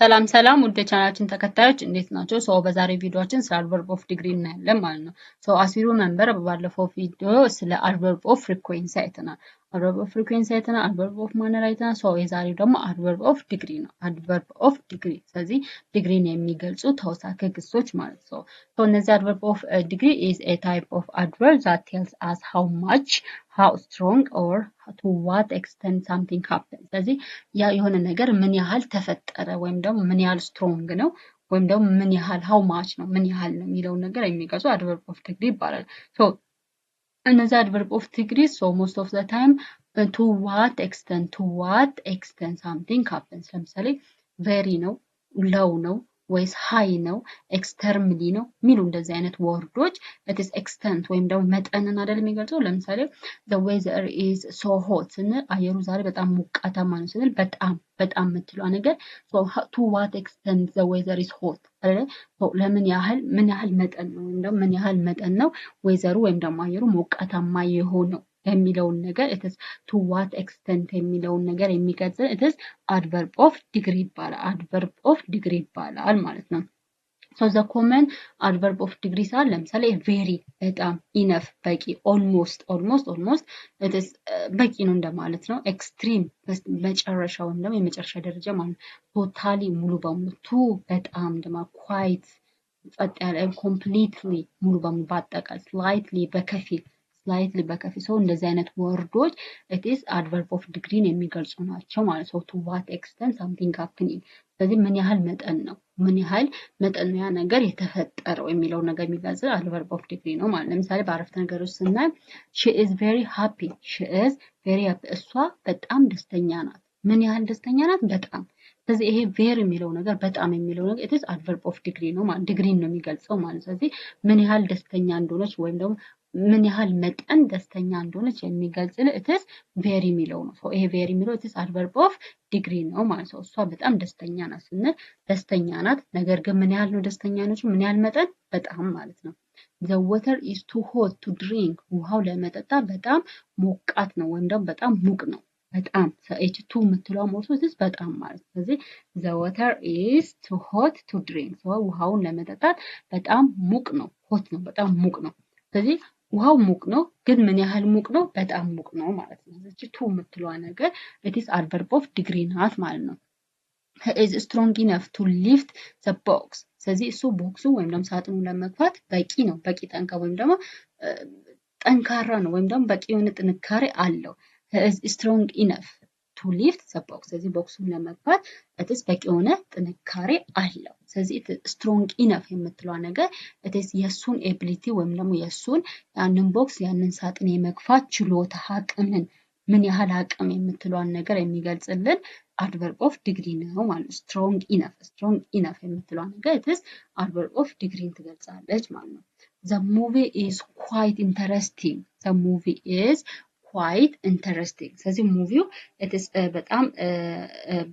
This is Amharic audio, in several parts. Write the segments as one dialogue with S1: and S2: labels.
S1: ሰላም ሰላም ውድ የቻናላችን ተከታዮች እንዴት ናቸው? ሰው በዛሬ ቪዲዮአችን ስለ አድቨርብ ኦፍ ዲግሪ እናያለን ማለት ነው። ሰው አሲሩ መንበር ባለፈው ቪዲዮ ስለ አድቨርብ ኦፍ ፍሪኩዌንሲ አይተናል። አድቨርብ ኦፍ ፍሪኩዌንሲ አይተናል። አድቨርብ ኦፍ ማነር አይተናል። ሰው የዛሬው ደግሞ አድቨርብ ኦፍ ዲግሪ ነው። አድቨርብ ኦፍ ዲግሪ ስለዚህ ዲግሪን የሚገልጹ ተውሳከ ግሶች ማለት ነው። So እነዚህ adverb of degree is a type of adverb that tells us how much, how strong or to what extent something happens. ስለዚህ ያ የሆነ ነገር ምን ያህል ተፈጠረ ወይም ደግሞ ምን ያህል ስትሮንግ ነው ወይም ደግሞ ምን ያህል how much ነው ምን ያህል ነው የሚለውን ነገር የሚገልጹ adverb of degree ይባላል። So እነዚህ adverb of degree so most of the time to what extent something happens ለምሳሌ very ነው low ነው ወይስ ሃይ ነው ኤክስተርምሊ ነው ሚሉ እንደዚህ አይነት ወርዶች it is extent ወይም ደግሞ መጠንን አይደል የሚገልጸው ለምሳሌ the weather is so hot ስንል አየሩ ዛሬ በጣም ሞቃታማ ነው ስንል በጣም የምትለው ነገር so to what extent the weather is hot አይደል ለምን ያህል ምን ያህል መጠን ነው ወይም ደግሞ ምን ያህል መጠን ነው ዌዘሩ ወይም ደግሞ አየሩ ሞቃታማ የሆነው የሚለውን ነገር it is to what extent የሚለውን ነገር የሚገልጽ it is adverb of degree ይባላል adverb of degree ይባላል ማለት ነው so the common adverb of degree ሳል ለምሳሌ very በጣም enough በቂ almost it is በቂ ነው እንደማለት ነው extreme መጨረሻው እንደም የመጨረሻ ደረጃ ማለት totally ሙሉ በሙሉ to በጣም እንደማ quite ጸጥ ያለ completely ሙሉ በሙሉ በአጠቃላይ slightly በከፊል ሰው እንደዚህ አይነት ወርዶች it is adverb of degree የሚገልጹ ናቸው ማለት ነው to what extent something happening ስለዚህ ምን ያህል መጠን ነው ያ ነገር የተፈጠረው የሚለው ነገር የሚገልጽ adverb of degree ነው ማለት ለምሳሌ በአረፍተ ነገር ውስጥ ስናይ she is very happy እሷ በጣም ደስተኛ ናት ምን ያህል ደስተኛ ናት በጣም ስለዚህ ይሄ very የሚለው ነገር በጣም የሚለው ነገር it is adverb of degree ነው ማለት ዲግሪን ነው የሚገልጸው ማለት ስለዚህ ምን ያህል ደስተኛ እንደሆነች ወይም ደግሞ ምን ያህል መጠን ደስተኛ እንደሆነች የሚገልጽ it is very የሚለው ነው so ይሄ very የሚለው it is adverb of degree ነው ማለት ነው እሷ በጣም ደስተኛ ናት ስንል ደስተኛ ናት ነገር ግን ምን ያህል ነው ደስተኛ ነች ምን ያህል መጠን በጣም ማለት ነው the water is too hot to drink ውሃው ለመጠጣት በጣም ሞቃት ነው ወይም ደግሞ በጣም ሙቅ ነው በጣም h2 የምትለው ሞልቶስ በጣም ማለት ስለዚህ the water is too hot to drink so ውሃውን ለመጠጣት በጣም ሙቅ ነው hot ነው በጣም ሙቅ ነው ስለዚህ ውሃው ሙቅ ነው ግን ምን ያህል ሙቅ ነው በጣም ሙቅ ነው ማለት ነው ስለዚህ to የምትለው ነገር it is adverb of degree ናት ማለት ነው he is strong enough to lift the box ስለዚህ እሱ ቦክሱ ወይም ደግሞ ሳጥኑን ለመግፋት በቂ ነው በቂ ጠንካራ ነው ወይም ደግሞ በቂ የሆነ ጥንካሬ አለው he is strong enough to lift the box ስለዚህ ቦክሱን ለመግፋት it is በቂ የሆነ ጥንካሬ አለው ስለዚህ strong enough የምትለው ነገር it is የሱን ability ወይም ደግሞ የሱን ያንን ቦክስ ያንን ሳጥን የመግፋት ችሎታ አቅምን ምን ያህል አቅም የምትለው ነገር የሚገልጽልን adverb of degree ነው ማለት strong enough የምትለው ነገር it is adverb of degree ትገልጻለች ማለት ነው the movie is quite interesting ስለዚህ ሙቪው it is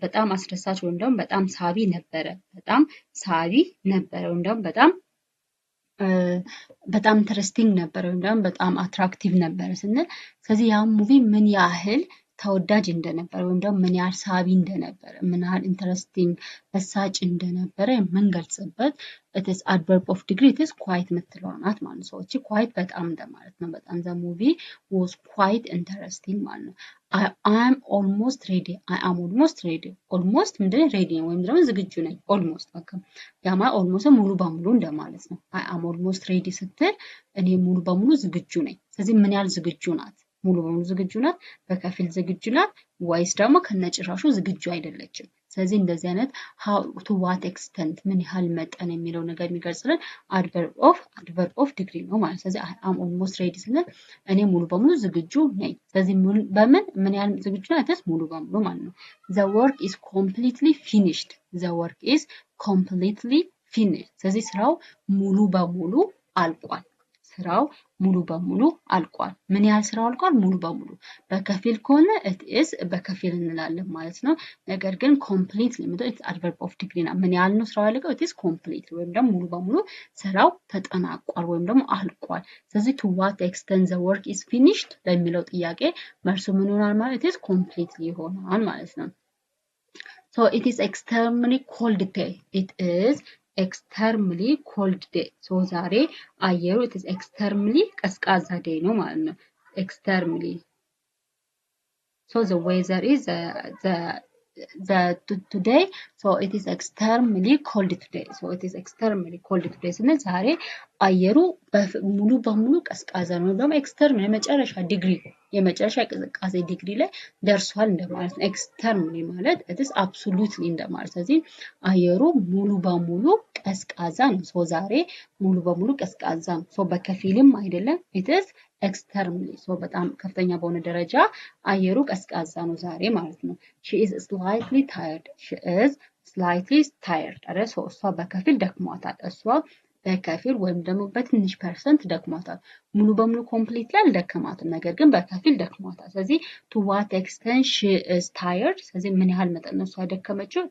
S1: በጣም አስደሳች ወይም ደግሞ በጣም ሳቢ ነበረ ወይም ደግሞ በጣም ኢንተረስቲንግ ነበረ ወይም ደግሞ በጣም አትራክቲቭ ነበረ ስንል ስለዚህ ያ ሙቪ ምን ያህል ተወዳጅ እንደነበረ ወይም ደግሞ ምን ያህል ሳቢ እንደነበረ ምን ያህል ኢንተረስቲንግ መሳጭ እንደነበረ የምንገልጽበት it is adverb of degree it is quite የምትለው ናት ማለት ነው እቺ quite በጣም እንደማለት ነው በጣም the movie was quite interesting ማለት ነው I am almost ready almost ምንድነው ready ወይም ደግሞ ዝግጁ ነኝ almost በቃ ያማ almost ሙሉ በሙሉ እንደማለት ነው I am almost ready ስትል እኔ ሙሉ በሙሉ ዝግጁ ነኝ ስለዚህ ምን ያህል ዝግጁ ናት ሙሉ በሙሉ ዝግጁ ናት በከፊል ዝግጁ ናት ወይስ ደግሞ ከነጭራሹ ዝግጁ አይደለችም ስለዚህ እንደዚህ አይነት how to what extent ምን ያህል መጠን የሚለው ነገር የሚገልጽልን adverb of degree ነው ማለት ስለዚህ I am almost ready ስንል እኔ ሙሉ በሙሉ ዝግጁ ነኝ ስለዚህ ምን ያህል ዝግጁ ናት ሙሉ በሙሉ ማለት ነው the work is completely finished ስለዚህ ስራው ሙሉ በሙሉ አልቋል ምን ያህል ስራው አልቋል ሙሉ በሙሉ በከፊል ከሆነ it is በከፊል እንላለን ማለት ነው ነገር ግን completely it's adverb of degree ነው ምን ያህል ነው ስራው ያለቀው it is completely ወይም ደግሞ ሙሉ በሙሉ ስራው ተጠናቋል ወይም ደግሞ አልቋል ስለዚህ to what extent the work is finished ለሚለው ጥያቄ መልሱ ምን ይሆናል ማለት it is completely ይሆናል ማለት ነው So it is extremely cold day. It is extremely cold day. So ዛሬ አየሩ it is extremely ቀዝቃዛ day ነው ማለት ነው። extremely. So the weather is today, so it is extremely cold today. So it is extremely cold today ስንል ዛሬ አየሩ ሙሉ በሙሉ ቀዝቃዛ ነው። ደግሞ ኤክስተርም የመጨረሻ ቅዝቃዜ ዲግሪ ላይ ደርሷል እንደማለት ነው። ኤክስተርምሊ ማለት it is absolutely እንደማለት። ስለዚህ አየሩ ሙሉ በሙሉ ቀዝቃዛ ነው። ሶ ዛሬ ሙሉ በሙሉ ቀዝቃዛ ነው። ሶ በከፊልም አይደለም it is extremely ሶ በጣም ከፍተኛ በሆነ ደረጃ አየሩ ቀዝቃዛ ነው ዛሬ ማለት ነው። she is slightly tired. she is slightly tired አይደል? ሶ እሷ በከፊል ደክሟታል። እሷ በከፊል ወይም ደግሞ በትንሽ ፐርሰንት ደክሟታል። ሙሉ በሙሉ ኮምፕሊትሊ አልደከማትም፣ ነገር ግን በከፊል ደክሟታል። ስለዚህ to what extent she is tired ስለዚህ ምን ያህል መጠን ነው እሷ ያደከመችው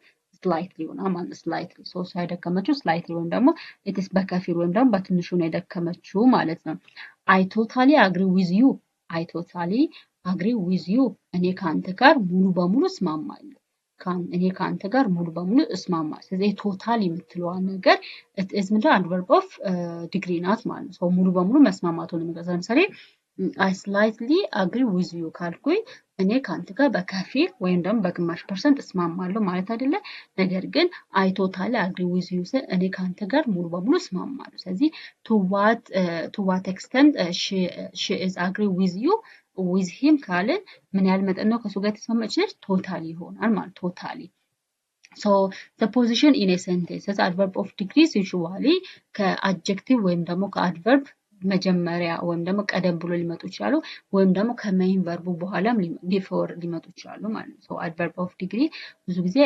S1: ስላይትሊ ይሆናል ማለት ነው። ስላይትሊ ሶ እሷ ያደከመችው ስላይትሊ ወይም ደግሞ it is በከፊል ወይም ደግሞ በትንሹ ነው የደከመችው ማለት ነው። I totally agree with you. I totally agree with you. እኔ ከአንተ ጋር ሙሉ በሙሉ እስማማለሁ። እኔ ከአንተ ጋር ሙሉ በሙሉ እስማማለሁ። ስለዚህ ቶታል የምትለዋ ነገር is ምንድነው adverb of degree ናት ማለት ነው። ሰው ሙሉ በሙሉ መስማማቱን የሚገልጽ ለምሳሌ I slightly agree with you ካልኩኝ እኔ ከአንተ ጋር በከፊል ወይም ደግሞ በግማሽ ፐርሰንት እስማማለሁ ማለት አይደለ። ነገር ግን I totally agree with you ስል እኔ ከአንተ ጋር ሙሉ በሙሉ እስማማለሁ። ስለዚህ to what extent she is agree with you with him ካልን ምን ያህል መጠን ነው ከሱ ጋር የተስማማች ነች ቶታሊ ይሆናል ማለት ቶታሊ። So the position in a sentence as adverb of degrees usually ከአድጀክቲቭ ወይም ደግሞ ከአድቨርብ መጀመሪያ ወይም ደግሞ ቀደም ብሎ ሊመጡ ይችላሉ ወይም ደግሞ ከሜይን ቨርቡ በኋላም ቢፎር ሊመጡ ይችላሉ ማለት ነው። ሶ አድቨርብ ኦፍ ዲግሪ ብዙ ጊዜ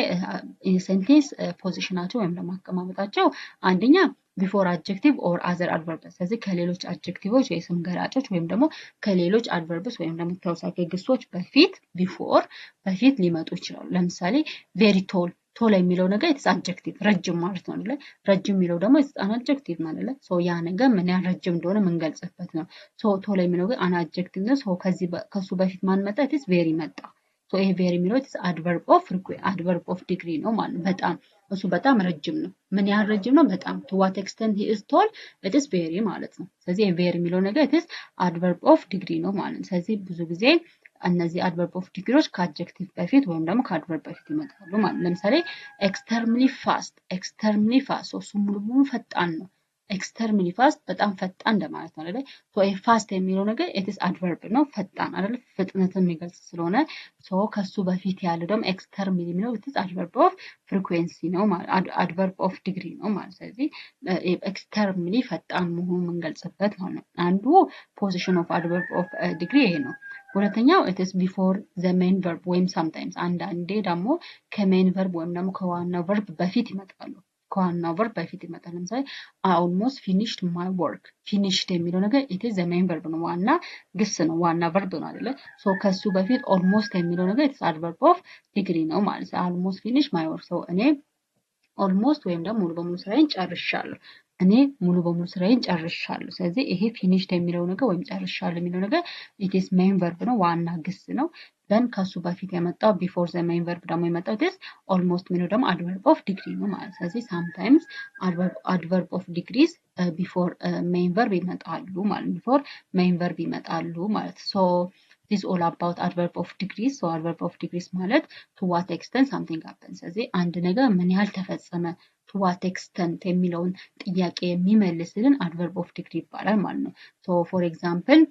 S1: ኢን ሴንቴንስ ፖዚሽናቸው ወይም ደግሞ አቀማመጣቸው አንደኛ ቢፎር አድጀክቲቭ ኦር አዘር አድቨርብስ ስለዚህ ከሌሎች አድጀክቲቮች ወይ ስም ገላጮች ወይም ደግሞ ከሌሎች አድቨርብስ ወይም ደግሞ ተውሳከ ግሶች በፊት ሊመጡ ይችላሉ። ለምሳሌ ቬሪ ቶል የሚለው ነገር ኢትስ አድጀክቲቭ ረጅም ማለት ነው አይደል? ረጅም የሚለው ደግሞ ኢትስ አን አድጀክቲቭ ማለት ነው። ሶ ያ ነገር ምን ያህል ረጅም እንደሆነ የምንገልጽበት ነው። ሶ ቶል የሚለው ግን አን አድጀክቲቭ ነው። ሶ ከሱ በፊት ማን መጣ? ኢትስ ቬሪ መጣ። ሶ ይሄ ቬሪ የሚለው ኢትስ አድቨርብ ኦፍ ዲግሪ ነው ማለት ነው። በጣም እሱ በጣም ረጅም ነው። ምን ያህል ረጅም ነው? በጣም to what extent he is tall it is very ማለት ነው። ስለዚህ ቬሪ የሚለው ነገር ኢትስ አድቨርብ ኦፍ ዲግሪ ነው ማለት ነው። ስለዚህ ብዙ ጊዜ እነዚህ አድቨርብ ኦፍ ዲግሪዎች ከአድጀክቲቭ በፊት ወይም ደግሞ ከአድቨርብ በፊት ይመጣሉ ማለት ነው። ለምሳሌ ኤክስተርምሊ ፋስት እሱ ሙሉ በሙሉ ፈጣን ነው። ኤክስተርምሊ ፋስት በጣም ፈጣን እንደማለት ነው አይደል? ሶ ፋስት የሚለው ነገር ኢትስ አድቨርብ ነው ፈጣን አይደል? ፍጥነትን የሚገልጽ ስለሆነ ሶ ከሱ በፊት ያለው ደግሞ ኤክስተርምሊ የሚለው ኢትስ አድቨርብ ኦፍ ፍሪኩዌንሲ ነው ማለት አድቨርብ ኦፍ ዲግሪ ነው ማለት ስለዚህ ኤክስተርምሊ ፈጣን መሆኑን የምንገልጽበት ማለት ነው። አንዱ ፖዚሽን ኦፍ አድቨርብ ኦፍ ዲግሪ ይሄ ነው። ሁለተኛው ኢትስ ቢፎር ዘ ሜን ቨርብ ወይም ሳምታይምስ አንዳንዴ ደግሞ ከሜን ቨርብ ወይም ደግሞ ከዋናው ቨርብ በፊት ይመጣሉ። ከዋናው ቨርብ በፊት ይመጣል። ለምሳሌ I almost finished my work finished የሚለው ነገር it is the main verb ነው። ዋና ግስ ነው። ዋና ቨርብ ነው አይደለ? ሶ ከሱ በፊት almost የሚለው ነገር it's adverb of degree ነው ማለት ነው። almost finished my work so እኔ almost ወይም ደግሞ ሙሉ በሙሉ ስራዬን ጨርሻለሁ። እኔ ሙሉ በሙሉ ስራዬን ጨርሻለሁ። ስለዚህ ይሄ ፊኒሽድ የሚለው ነገር ወይም ጨርሻለሁ የሚለው ነገር it is main verb ነው። ዋና ግስ ነው። then ከሱ በፊት የመጣው before the main verb ደግሞ የመጣው it is almost የሚለው ደግሞ adverb of degree ነው ማለት ስለዚህ sometimes adverb of degrees before main verb ይመጣሉ ማለት before main verb ይመጣሉ ማለት so this is all about adverb of degrees so adverb of degrees ማለት to what extent something happens ስለዚህ አንድ ነገር ምን ያህል ተፈጸመ to what extent የሚለውን ጥያቄ የሚመልስልን adverb of degree ይባላል ማለት ነው። so for example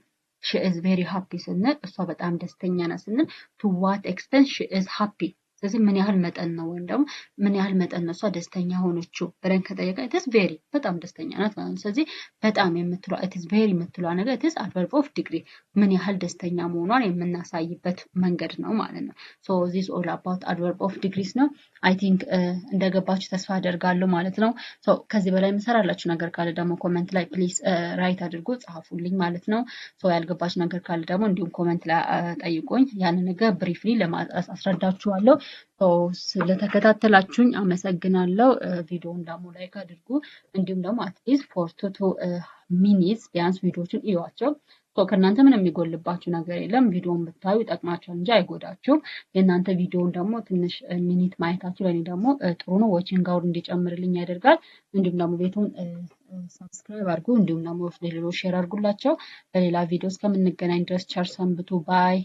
S1: she is very happy ስንል እሷ በጣም ደስተኛ ናት ስንል to what extent she is happy ስለዚህ ምን ያህል መጠን ነው ወይም ደግሞ ምን ያህል መጠን ነው እሷ ደስተኛ ሆነችው ብለን ከጠየቀን it is very በጣም ደስተኛ ናት ማለት ነው። ስለዚህ በጣም የምትለው it is very የምትለው ነገር it is adverb of degree ምን ያህል ደስተኛ መሆኗን የምናሳይበት መንገድ ነው ማለት ነው። so this all about adverb of degrees ነው። I think እንደገባችሁ ተስፋ አደርጋለሁ ማለት ነው። so ከዚህ በላይ የምሰራላችሁ ነገር ካለ ደግሞ ኮሜንት ላይ ፕሊዝ ራይት አድርጉ ጻፉልኝ ማለት ነው። so ያልገባችሁ ነገር ካለ ደግሞ እንዲሁም ኮሜንት ላይ ጠይቁኝ ያንን ነገር ብሪፍሊ ለማስረዳችኋለሁ። ስለተከታተላችሁኝ አመሰግናለሁ። ቪዲዮውን ደግሞ ላይክ አድርጉ እንዲሁም ደግሞ አትሊስት ፎር 2 ሚኒትስ ቢያንስ ቪዲዮዎችን እዩዋቸው። ከእናንተ ምንም የሚጎልባችሁ ነገር የለም። ቪዲዮውን ብታዩ ይጠቅማችኋል እንጂ አይጎዳችሁም። የእናንተ ቪዲዮውን ደግሞ ትንሽ ሚኒት ማየታችሁ ለእኔ ደግሞ ጥሩ ነው። ዋቺንግ አወር እንዲጨምርልኝ ያደርጋል። እንዲሁም ደግሞ ቤቱን ሰብስክራይብ አድርጉ። እንዲሁም ደግሞ ለሌሎች ሼር አድርጉላቸው። በሌላ ቪዲዮ እስከምንገናኝ ድረስ ቸር ሰንብቱ። ባይ